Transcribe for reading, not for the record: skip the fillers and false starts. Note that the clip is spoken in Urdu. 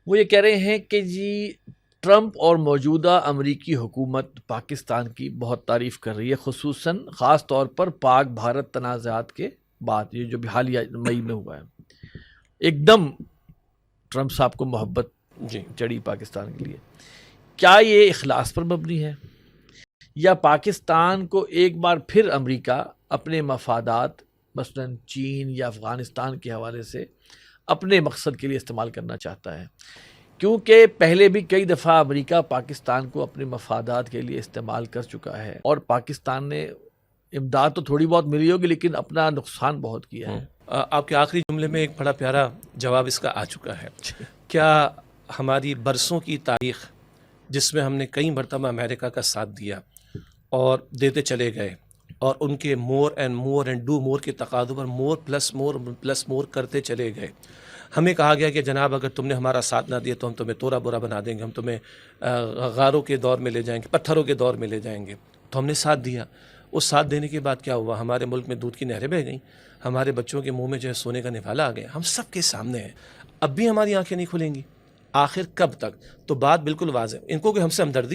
وہ یہ کہہ رہے ہیں کہ جی ٹرمپ اور موجودہ امریکی حکومت پاکستان کی بہت تعریف کر رہی ہے، خصوصاً خاص طور پر پاک بھارت تنازعات کے بعد، یہ جو بھی حالیہ مئی میں ہوا ہے، ایک دم ٹرمپ صاحب کو محبت جی چڑھی پاکستان کے لیے۔ کیا یہ اخلاص پر مبنی ہے، یا پاکستان کو ایک بار پھر امریکہ اپنے مفادات مثلاً چین یا افغانستان کے حوالے سے اپنے مقصد کے لیے استعمال کرنا چاہتا ہے؟ کیونکہ پہلے بھی کئی دفعہ امریکہ پاکستان کو اپنے مفادات کے لیے استعمال کر چکا ہے، اور پاکستان نے امداد تو تھوڑی بہت ملی ہوگی لیکن اپنا نقصان بہت کیا ہے۔ آپ کے آخری جملے میں ایک بڑا پیارا جواب اس کا آ چکا ہے۔ کیا ہماری برسوں کی تاریخ جس میں ہم نے کئی مرتبہ امریکہ کا ساتھ دیا اور دیتے چلے گئے، اور ان کے مور اینڈ ڈو مور کے تقاضوں پر مور پلس مور کرتے چلے گئے، ہمیں کہا گیا کہ جناب اگر تم نے ہمارا ساتھ نہ دیا تو ہم تمہیں تورا بورا بنا دیں گے، ہم تمہیں غاروں کے دور میں لے جائیں گے، پتھروں کے دور میں لے جائیں گے۔ تو ہم نے ساتھ دیا۔ اس ساتھ دینے کے بعد کیا ہوا؟ ہمارے ملک میں دودھ کی نہریں بہہ گئیں، ہمارے بچوں کے منہ میں جو ہے سونے کا نوالہ آ گیا، ہم سب کے سامنے ہیں۔ اب بھی ہماری آنکھیں نہیں کھلیں گی، آخر کب تک؟ تو بات بالکل واضح، ان کو کہ ہم سے ہمدردی